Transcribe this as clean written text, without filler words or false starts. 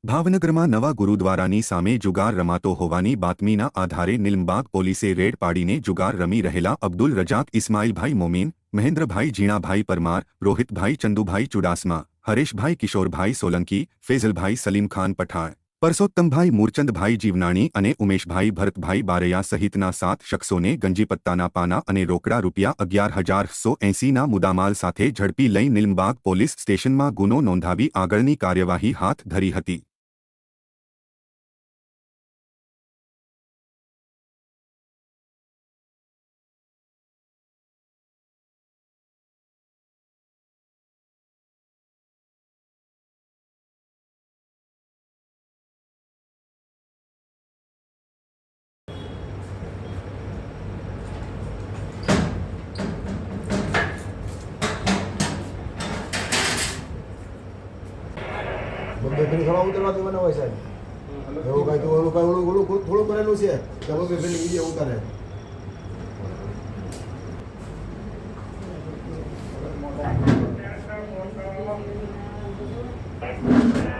ભાવનગરમાં નવા ગુરુદ્વારાની સામે જુગાર રમાતો હોવાની બાતમીના આધારે નિલમબાગ પોલીસે રેડ પાડીને જુગાર રમી રહેલા અબ્દુલ રજાક ઇસ્માઇલભાઈ મોમીન, મહેન્દ્રભાઈ જીણાભાઈ પરમાર, રોહિતભાઈ ચંદુભાઈ ચુડાસમા, હરેશભાઈ કિશોરભાઈ સોલંકી, ફેઝલભાઈ સલીમખાન પઠાણ, પરસોત્તમભાઈ મૂરચંદભાઈ જીવનાણી અને ઉમેશભાઈ ભરતભાઈ બારૈયા સહિતના 7 શખ્સોને ગંજીપત્તાના પાના અને રોકડા ₹11,180ના મુદ્દામાલ સાથે ઝડપી લઈ નિલમબાગ પોલીસ સ્ટેશનમાં ગુનો નોંધાવી આગળની કાર્યવાહી હાથ ધરી હતી. બેફેરી ખરા ઉતરવા દેવાના હોય સાહેબ. એવું કાંઈ તો ઓલું થોડું કરેલું છે કે હવે બેફેરી વિડીયો ઉતારે. Thank you.